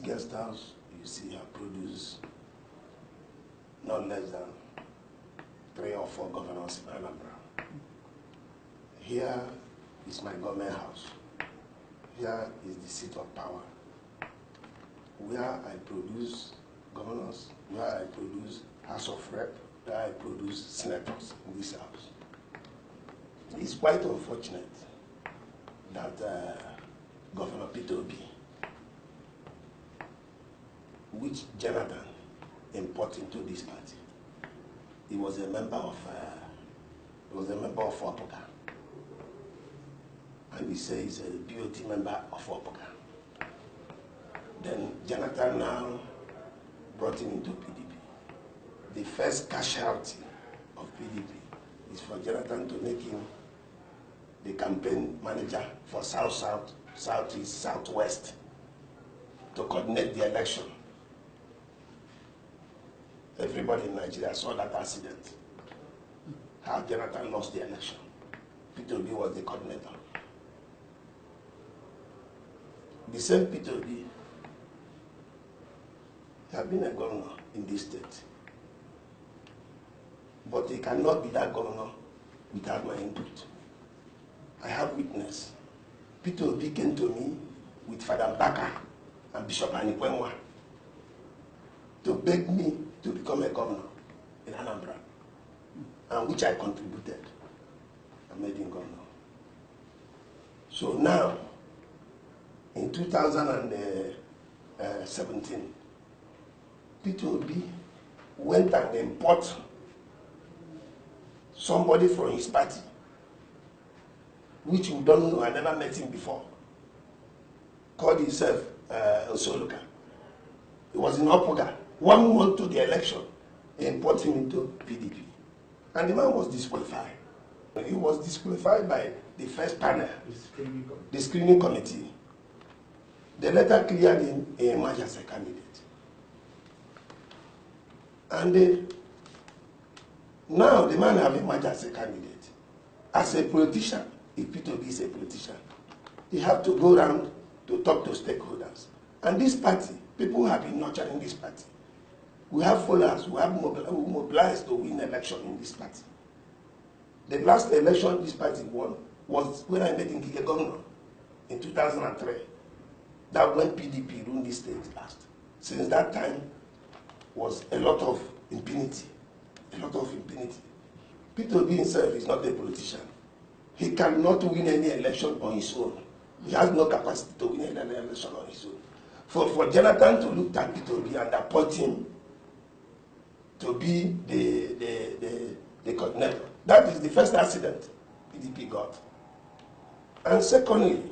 guest house, you see, have produced not less than 3 or 4 governors in Anambra. Here is my government house. Here is the seat of power, where I produce governors, where I produce House of Rep, where I produce senators in this house. It's quite unfortunate that Governor P2B, which Jonathan imported into this party, he was a member of Opoka. And he says he's a BOT member of Opoka. Then Jonathan now brought him into PDP. The first casualty of PDP is for Jonathan to make him the campaign manager for South-South, Southeast, Southwest to coordinate the election. Everybody in Nigeria saw that accident, how Jonathan lost the election. P2B was the coordinator. The same P2B has been a governor in this state, but he cannot be that governor without my input. I have witness. P2B came to me with Father Mbaka and Bishop Anikwenwa to beg me to become a governor in Anambra, and which I contributed. I made him governor. So now, in 2017, P2B went and imported somebody from his party, which we don't know, I never met him before, called himself Osoluka. He was in Opoga. 1 month to the election, he imported him into PDP. And the man was disqualified. He was disqualified by the first panel, the screening committee. The letter cleared him a emerge as a candidate. And now the man have emerged as a candidate. As a politician, if P2B is a politician, he have to go around to talk to stakeholders. And this party, people have been nurturing this party. We have followers who have mobilized to win election in this party. The last election this party won was when I made Nkike governor in 2003. That when PDP ruled this state last. Since that time was a lot of impunity. A lot of impunity. P2B himself is not a politician. He cannot win any election on his own. He has no capacity to win any election on his own. For Jonathan to look at P2B and appoint him to be the coordinator, that is the first accident PDP got. And secondly,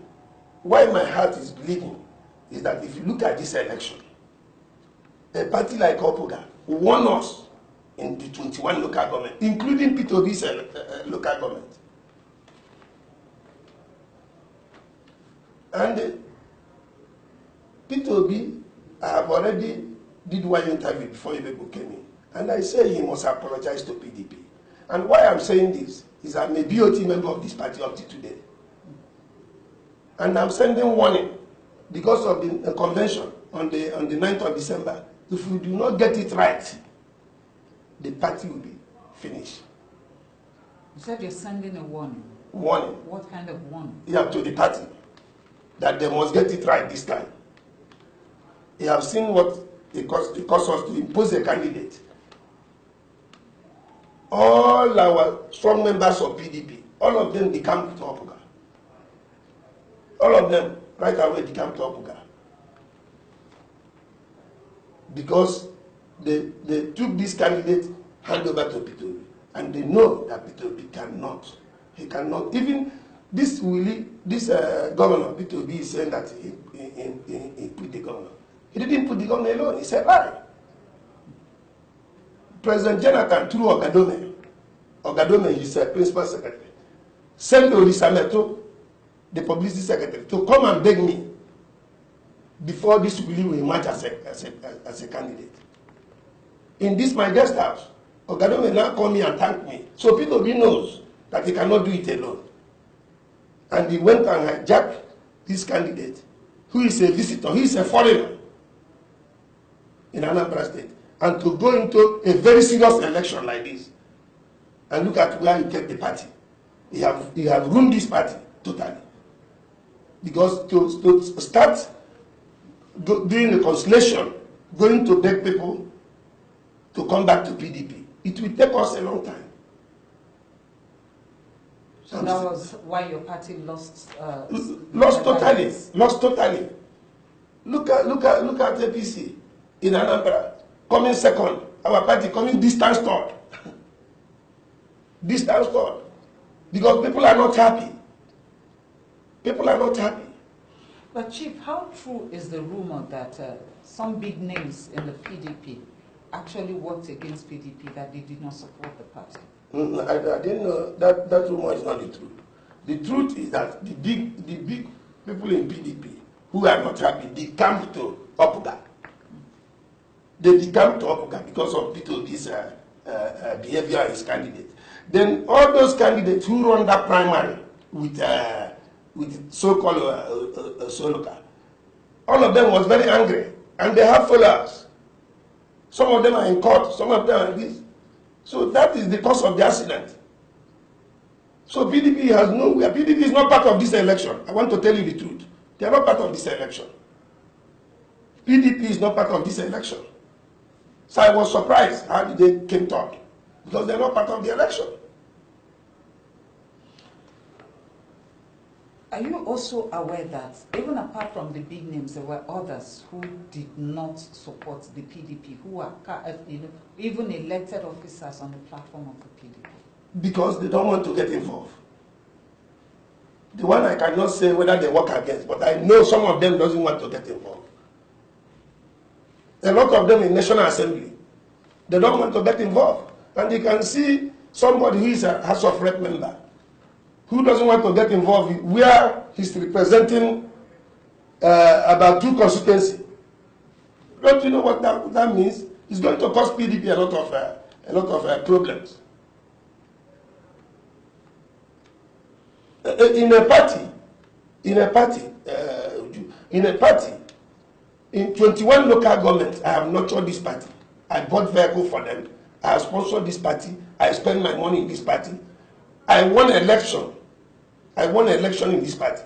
why my heart is bleeding is that if you look at this election, a party like Opoga won us in the 21 local government, including P2B's local government. And P2B, I have already did one interview before people came in, and I say he must apologize to PDP. And why I'm saying this is I'm a BOT member of this party up to today. And I'm sending warning because of the convention on the 9th of December. If we do not get it right, the party will be finished. You said you're sending a warning. Warning. What kind of warning? Yeah, to the party, that they must get it right this time. You have seen what it cost us to impose a candidate. All our strong members of PDP, all of them decamped to Opoga. All of them right away decamped to Opoga. Because they took this candidate, hand over to P2B. And they know that P2B cannot. He cannot. Even this governor, P2B, is saying that he put the governor. He didn't put the governor alone. He said, lie. President Jonathan, through Ogadome, his principal secretary, sent Orisameto, the publicity secretary, to come and beg me before this will emerge as a candidate. In this my guest house, Ogadome now call me and thank me. So P2B knows that he cannot do it alone. And he went and hijacked this candidate, who is a visitor, he is a foreigner. in Anambra State, and to go into a very serious election like this, and look at where you get the party. You have ruined this party totally. Because to start doing reconciliation, going to beg people to come back to PDP, it will take us a long time. So that was why your party lost. Lost totally. Lost totally. Look at APC in Anambra coming second. Our party coming distance third. Distance third. Because people are not happy. People are not happy. But Chief, how true is the rumor that some big names in the PDP actually worked against PDP, that they did not support the party? I didn't know that rumor is not the truth. The truth is that the big people in PDP who are not happy, they come to Opuga. They come to Opuga because of P2B's behavior as candidate. Then all those candidates who run that primary with so-called Soloka, all of them was very angry, and they have followers. Some of them are in court, some of them are this. So that is the cause of the accident. So PDP has nowhere. PDP is not part of this election. I want to tell you the truth. They are not part of this election. PDP is not part of this election. So I was surprised how they came third, because they are not part of the election. Are you also aware that even apart from the big names, there were others who did not support the PDP, who are even elected officers on the platform of the PDP? Because they don't want to get involved. The one I cannot say whether they work against, but I know some of them doesn't want to get involved. A lot of them in National Assembly, they don't want to get involved. And you can see somebody who is a House of Rep member, who doesn't want to get involved where he's representing about 2 constituencies. Don't you know what that means? It's going to cause PDP a lot of problems. In a party, in 21 local governments, I have nurtured this party. I bought vehicles for them. I have sponsored this party. I spend my money in this party. I won an election. I won an election in this party.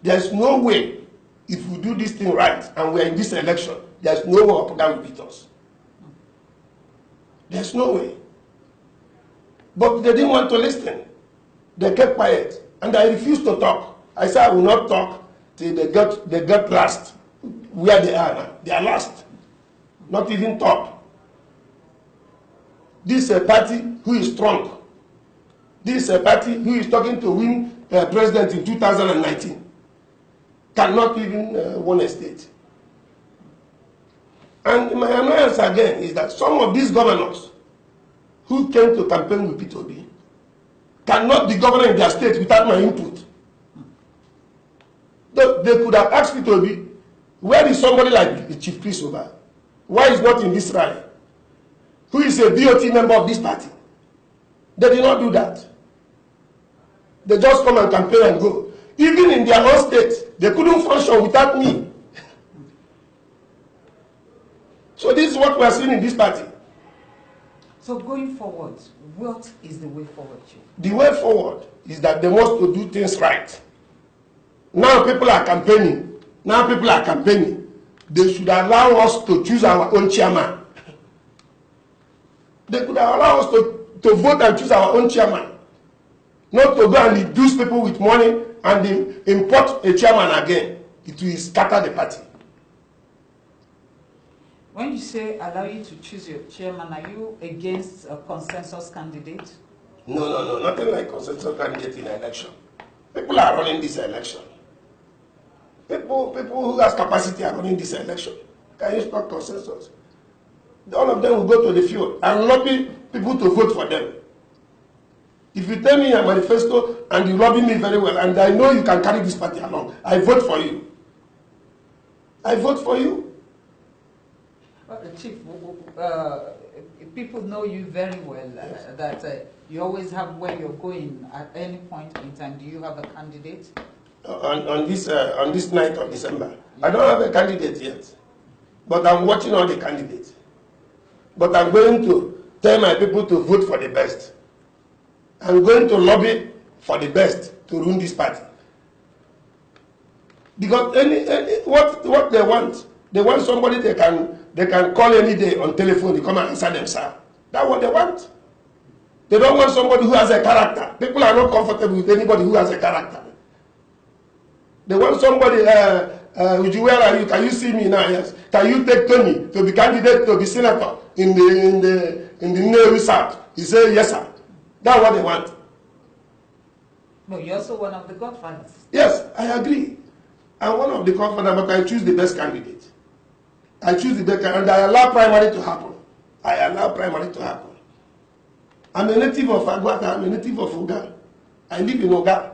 There's no way, if we do this thing right and we're in this election, there's no way Opuga will beat us. There's no way. But they didn't want to listen. They kept quiet. And I refused to talk. I said I will not talk till they get last. Where they are now. They are last. Not even top. This is a party who is strong. This is a party who is talking to win president in 2019. Cannot even win a state. And my annoyance again is that some of these governors who came to campaign with P2B cannot be governing their state without my input. They could have asked P2B, where is somebody like Chief Chris Uba? Why is not in this rally? Who is a DOT member of this party? They did not do that. They just come and campaign and go. Even in their own state, they couldn't function without me. So this is what we are seeing in this party. So going forward, what is the way forward, Chief? The way forward is that they must to do things right. Now people are campaigning. They should allow us to choose our own chairman. They could allow us to vote and choose our own chairman. Not to go and induce people with money and import a chairman again. It will scatter the party. When you say allow you to choose your chairman, are you against a consensus candidate? No. Nothing like consensus candidate in an election. People are running this election. People who has capacity are running this election. Can you stop consensus? All of them will go to the field and lobby people to vote for them. If you tell me a manifesto and you lobby me very well, and I know you can carry this party along, I vote for you. I vote for you. Chief, people know you very well, yes. That you always have where you're going at any point in time. Do you have a candidate? On this 9th of December. I don't have a candidate yet. but I'm watching all the candidates. But I'm going to tell my people to vote for the best. I'm going to lobby for the best to run this party. Because what they want somebody they can call any day on telephone, they come and answer themselves. That's what they want. They don't want somebody who has a character. People are not comfortable with anybody who has a character. They want somebody, where are you? Can you see me now? Yes. Can you take Tony to be candidate to be senator in the Nnewi South? He said, yes, sir. That's what they want. But you're also one of the godfathers. Yes, I agree. I'm one of the godfathers, but I choose the best candidate. I choose the best candidate, and I allow primary to happen. I allow primary to happen. I'm a native of Agwata. I'm a native of Oga. I live in Oga.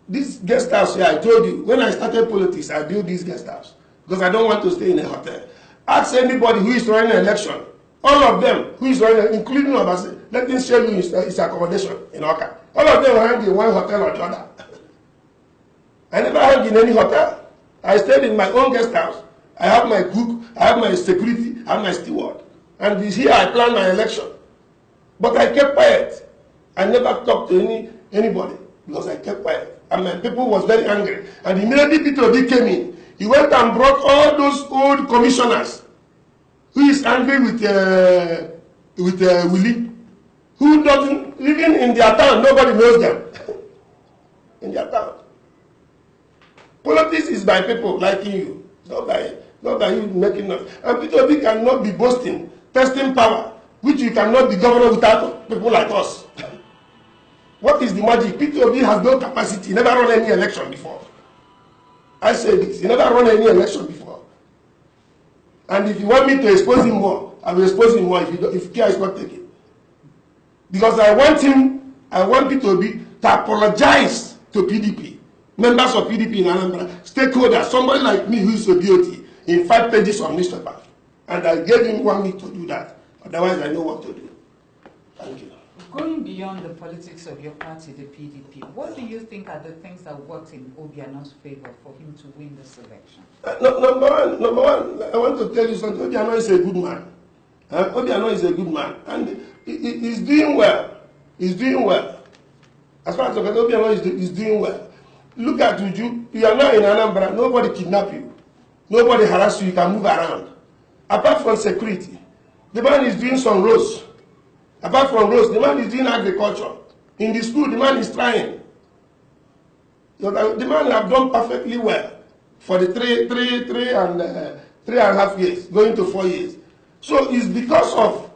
This guest house here, I told you, when I started politics, I built this guest house because I don't want to stay in a hotel. Ask anybody who is running an election, all of them who is running, including Obasi, let me show you his accommodation in Oka. All of them hang in one hotel or the other. I never hung in any hotel. I stayed in my own guest house. I have my cook, I have my security, I have my steward. And this here I plan my election. But I kept quiet. I never talked to anybody because I kept quiet. And my people was very angry. And immediately PDP came in. He went and brought all those old commissioners who is angry with Willie, who doesn't, even in their town, nobody knows them. In their town. Politics is by people liking you, not by you making noise. And PDP cannot be boasting, testing power, which you cannot be governor without people like us. What is the magic? PDP has no capacity. He never run any election before. I say this. He never run any election before. And if you want me to expose him more, I will expose him more if care is not taken. Because I want PDP to apologize to PDP, members of PDP in Anambra, stakeholders, somebody like me who is a BOT, in 5 pages of newspaper. And I gave him 1 week to do that. Otherwise, I know what to do. Thank you. Going beyond the politics of your party, the PDP, what do you think are the things that worked in Obiano's favor for him to win this election? Number one, I want to tell you something. Obiano is a good man. Obiano is a good man. And he's doing well. He's doing well. As far as Obiano is doing well. Look at Uju. You are not in Anambra. Nobody kidnap you. Nobody harass you. You can move around. Apart from security, the man is doing some roads. Apart from roads, the man is doing agriculture. In the school, the man is trying. The man have done perfectly well for the three and a half years, going to 4 years. So it's because of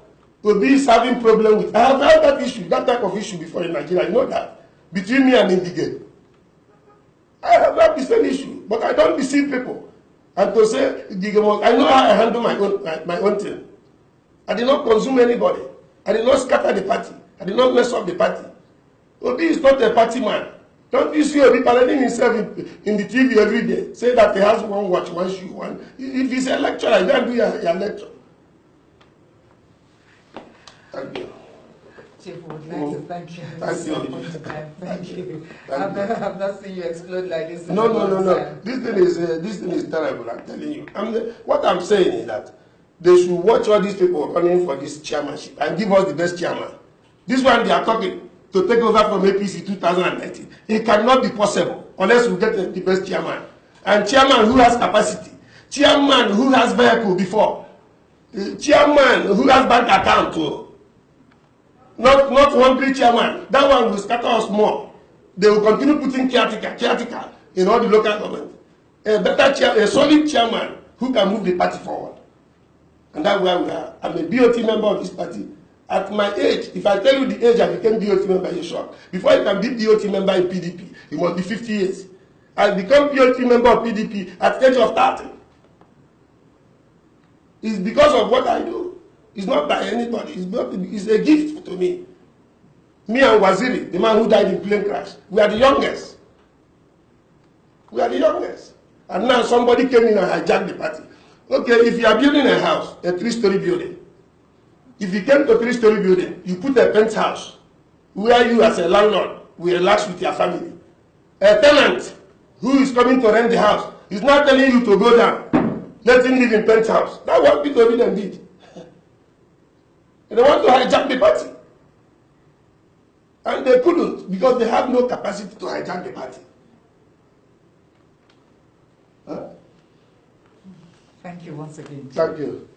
Obi having problem with. I have had that issue, that type of issue before in Nigeria. You know that between me and Indigate. I have had the same issue, but I don't deceive people. And to say, I know how I handle my own thing. I did not consume anybody. I did not scatter the party. I did not mess up the party. Obi is not a party man. Don't you see Obi parading himself in the TV every day? Say that he has one watch, one shoe, one. If he's a lecturer, he can't do your lecture. Thank you. Chief, would like to thank you. Thank you. Thank you. I've not seen you explode like this. No. This thing is terrible. I'm telling you. What I'm saying is that they should watch all these people running for this chairmanship and give us the best chairman. This one they are talking to take over from APC 2019. It cannot be possible unless we get the best chairman. And chairman who has capacity. Chairman who has vehicle before. Chairman who has bank account too. Not hungry chairman. That one will scatter us more. They will continue putting caretaker in all the local government. A solid chairman who can move the party forward. And that's where we are. I'm a BOT member of this party. At my age, if I tell you the age I became BOT member, you're shocked. Before you can be BOT member in PDP, you must be 50 years. I become BOT member of PDP at the age of 30. It's because of what I do. It's not by anybody. It's a gift to me. Me and Waziri, the man who died in plane crash, we are the youngest. We are the youngest. And now somebody came in and hijacked the party. Okay, if you are building a house, a 3-story building, if you came to a 3-story building, you put a penthouse where you as a landlord will relax with your family. A tenant who is coming to rent the house is not telling you to go down. Let him live in penthouse. That's what PDP them did. They want to hijack the party. And they couldn't because they have no capacity to hijack the party. Huh? Thank you once again. Thank you.